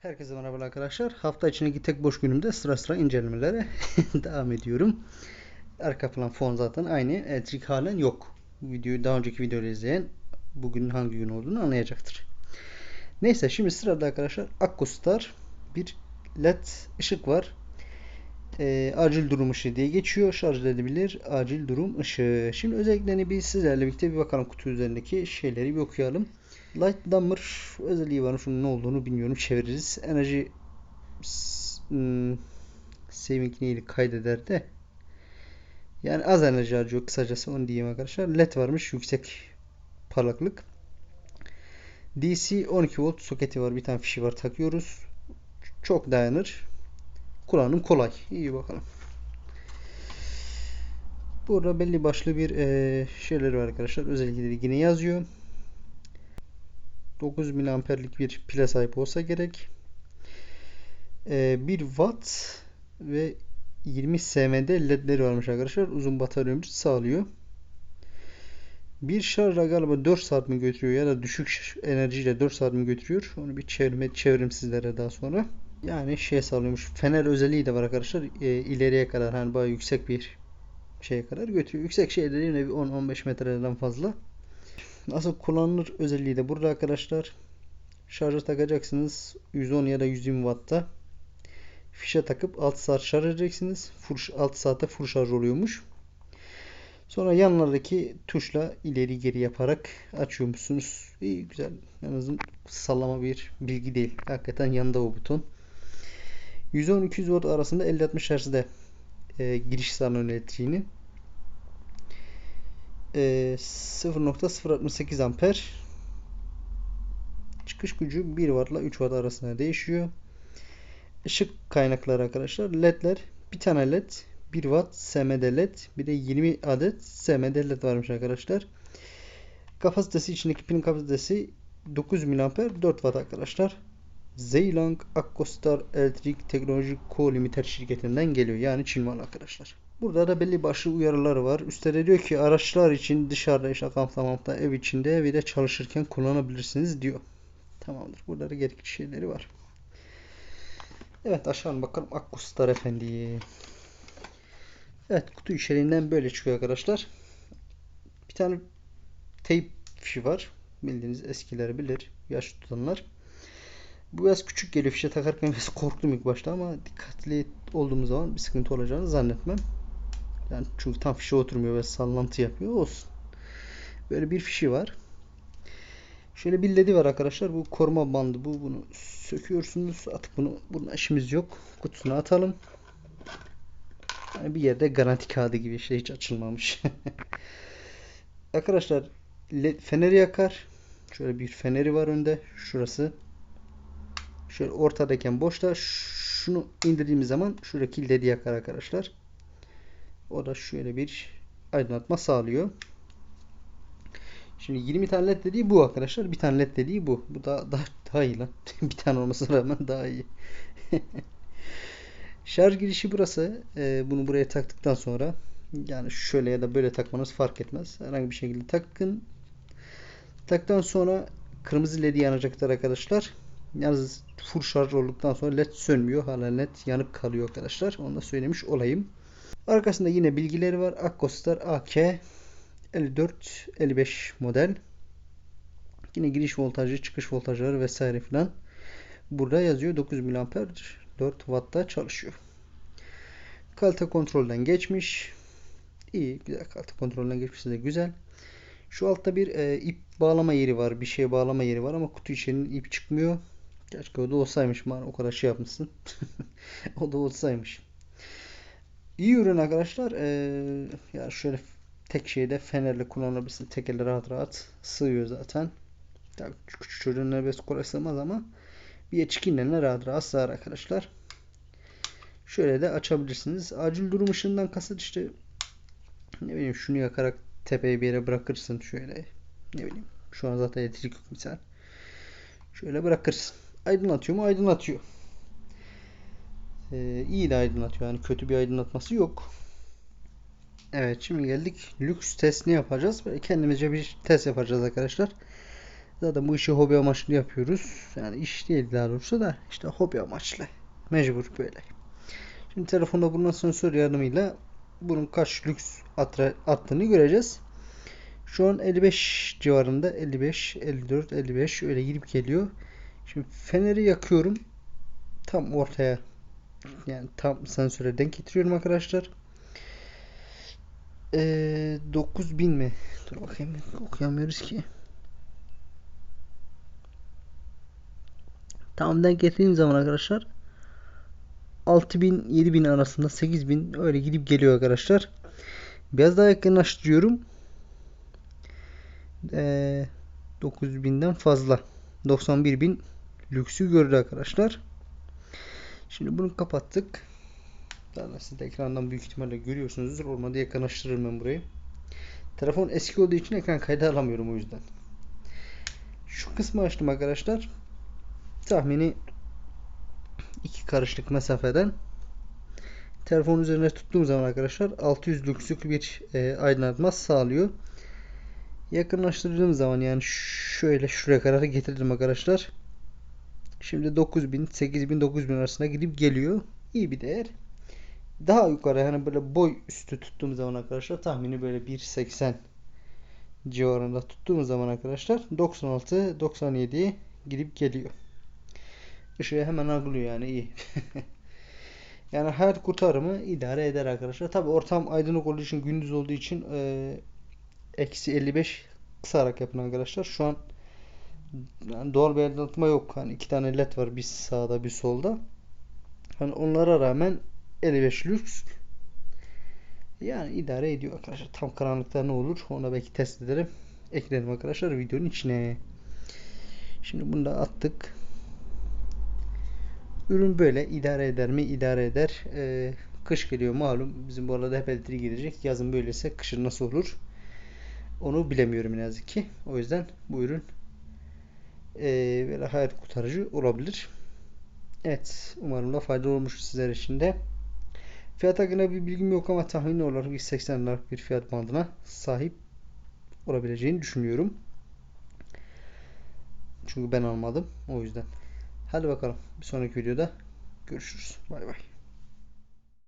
Herkese merhaba arkadaşlar. Hafta içindeki tek boş günümde sıra sıra incelemelere devam ediyorum. Arka plan fon zaten aynı. Elektrik halen yok. Videoyu daha önceki videoyu izleyen bugünün hangi gün olduğunu anlayacaktır. Neyse şimdi sırada arkadaşlar Akkostar bir LED ışık var. Acil durum ışığı diye geçiyor. Şarj edilebilir acil durum ışığı. Şimdi özelliklerini bir sizlerle birlikte bir bakalım, kutu üzerindeki şeyleri bir okuyalım. Light Dimmer özelliği var. Şunun ne olduğunu bilmiyorum. Çeviririz. Enerji saving neydi kaydeder de. Yani az enerji harcıyor kısacası, onu diyeyim arkadaşlar. LED varmış, yüksek parlaklık. DC 12 volt soketi var. Bir tane fişi var, takıyoruz. Çok dayanır. Kullanım kolay. İyi bakalım. Burada belli başlı bir şeyleri var arkadaşlar. Özellikleri yine yazıyor. 9 miliamperlik bir pile sahip olsa gerek. 1 watt ve 20 sm'de ledleri varmış arkadaşlar. Uzun batarya ömrü sağlıyor. Bir şarjla galiba 4 saat mi götürüyor ya da düşük enerjiyle 4 saat mi götürüyor? Onu bir çevrim sizlere daha sonra. Yani şey sağlıyormuş. Fener özelliği de var arkadaşlar. İleriye kadar, hani bayağı yüksek bir şeye kadar götürüyor. Yüksek şey dediğim bir 10-15 metreden fazla. Nasıl kullanılır özelliği de burada arkadaşlar. Şarja takacaksınız 110 ya da 120 Watt'ta. Fişe takıp 6 saat şarj edeceksiniz. 6 saatte full şarj oluyormuş. Sonra yanlardaki tuşla ileri geri yaparak açıyormuşsunuz. İyi, güzel. En azından sallama bir bilgi değil. Hakikaten yanında o buton. 110-200 Watt arasında 50-60 Hz'de giriş sağlanan elektriğini. 0.068 amper. Çıkış gücü 1 Watt ile 3 Watt arasında değişiyor. Işık kaynakları arkadaşlar. LED'ler. Bir tane LED. 1 Watt SMD LED. Bir de 20 adet SMD LED varmış arkadaşlar. Kapasitesi, içindeki pilin kapasitesi 9 mAh 4 Watt arkadaşlar. Zeylang Akkostar Elektrik Teknoloji Co. Limited şirketinden geliyor. Yani Çin malı arkadaşlar. Burada da belli başlı uyarıları var. Üstte diyor ki araçlar için dışarıda, işte kampta, ev içinde ve de çalışırken kullanabilirsiniz diyor. Tamamdır. Burada da gerekli şeyleri var. Evet, aşağı bakalım Akkostar efendi. Evet, kutu içeriğinden böyle çıkıyor arkadaşlar. Bir tane teyp fişi var. Bildiğiniz, eskileri bilir. Yaş tutanlar. Bu biraz küçük geliyor. Fişe takarken biraz korktum ilk başta ama dikkatli olduğumuz zaman bir sıkıntı olacağını zannetmem. Yani çünkü tam fişe oturmuyor ve sallantı yapıyor. Olsun. Böyle bir fişi var. Şöyle bir ledi var arkadaşlar. Bu koruma bandı. Bunu söküyorsunuz. Artık bunun işimiz yok. Kutusuna atalım. Yani bir yerde garanti kağıdı gibi, işte hiç açılmamış. Arkadaşlar led feneri yakar. Şöyle bir feneri var önde. Şurası. Şöyle ortadayken boşta, şunu indirdiğimiz zaman şuradaki ledi yakar arkadaşlar. O da şöyle bir aydınlatma sağlıyor. Şimdi 20 tane led dediği bu arkadaşlar. Bir tane led dediği bu. Bu daha iyi lan. Bir tane olmasına rağmen daha iyi. Şarj girişi burası. Bunu buraya taktıktan sonra, yani şöyle ya da böyle takmanız fark etmez. Herhangi bir şekilde takın. Taktıktan sonra kırmızı led yanacaktır arkadaşlar. Yalnız full şarj olduktan sonra led sönmüyor. Hala led yanık kalıyor arkadaşlar. Onu da söylemiş olayım. Arkasında yine bilgileri var. Akkostar AK 54-55 model. Yine giriş voltajı, çıkış voltajları vesaire filan burada yazıyor. 9 mAh 4 Watt'ta çalışıyor. Kalite kontrolden geçmiş. İyi, güzel, kalite kontrolden geçmişse de güzel. Şu altta bir ip bağlama yeri var. Bir şeye bağlama yeri var ama kutu içinin ip çıkmıyor. Keşke o da olsaymış. Bana o kadar şey yapmışsın. O da olsaymış. İyi ürün arkadaşlar. Ya şöyle tek şeyde fenerle kullanabilirsin. Tek elle rahat rahat sığıyor zaten. Tabii küçük çocuğun neredeyse kolay sığmaz ama bir yetişkinlerine rahat rahat sığar arkadaşlar. Şöyle de açabilirsiniz. Acil durum ışığından kasıt işte, ne bileyim, şunu yakarak tepeye bir yere bırakırsın şöyle. Ne bileyim. Şu an zaten elektrik yok misal. Şöyle bırakırsın. Aydınlatıyor mu? Aydınlatıyor. İyi de aydınlatıyor. Yani kötü bir aydınlatması yok. Evet, şimdi geldik lüks testini yapacağız. Böyle kendimizce bir test yapacağız arkadaşlar. Zaten bu işi hobi amaçlı yapıyoruz. Yani iş değil daha doğrusu da işte hobi amaçlı. Mecbur böyle. Şimdi telefonda bulunan sensör yardımıyla bunun kaç lüks attığını göreceğiz. Şu an 55 civarında, 55, 54, 55 öyle gidip geliyor. Şimdi feneri yakıyorum. Tam ortaya, yani tam sensöre denk getiriyorum arkadaşlar. 9000 mi? Dur bakayım, okuyamıyoruz ki. Tam denk getirdiğim zaman arkadaşlar 6000 7000 arasında, 8000 öyle gidip geliyor arkadaşlar. Biraz daha yakınlaştırıyorum. 9000'den fazla. 91.000 lüksü gördü arkadaşlar. Şimdi bunu kapattık. Zaten siz de ekrandan büyük ihtimalle görüyorsunuzdur. Olmadı yakınlaştırırım ben burayı. Telefon eski olduğu için ekran kaydı alamıyorum o yüzden. Şu kısmı açtım arkadaşlar. Tahmini 2 karışlık mesafeden telefon üzerine tuttuğum zaman arkadaşlar 600 lükslük bir aydınlatma sağlıyor. Yakınlaştırdığım zaman yani şöyle şuraya kadar getirdim arkadaşlar. Şimdi 9000, 8000, 9000 arasında gidip geliyor. İyi bir değer. Daha yukarı yani böyle boy üstü tuttuğum zaman arkadaşlar tahmini böyle 1.80 civarında tuttuğumuz zaman arkadaşlar 96, 97'ye gidip geliyor. Işığı hemen algılıyor yani iyi. Yani hayat kurtarımı idare eder arkadaşlar. Tabi ortam aydınlık olduğu için, gündüz olduğu için eksi 55 kısarak yapın arkadaşlar. Şu an yani doğal bir aydınlatma yok. Hani iki tane led var, bir sağda bir solda. Hani onlara rağmen 55 lüks yani idare ediyor arkadaşlar. Tam karanlıkta ne olur onu belki test ederim. Eklerim arkadaşlar videonun içine. Şimdi bunu da attık. Ürün böyle idare eder mi? İdare eder. Kış geliyor malum. Bizim bu arada hep elektriği gidecek. Yazın böyleyse kışın nasıl olur? Onu bilemiyorum ne yazık ki. O yüzden bu ürün böyle hayat kurtarıcı olabilir. Evet. Umarım da faydalı olmuş sizler için de. Fiyat hakkında bir bilgim yok ama tahmini olarak 180 liralık bir fiyat bandına sahip olabileceğini düşünüyorum. Çünkü ben almadım. O yüzden. Hadi bakalım. Bir sonraki videoda görüşürüz. Bay bay.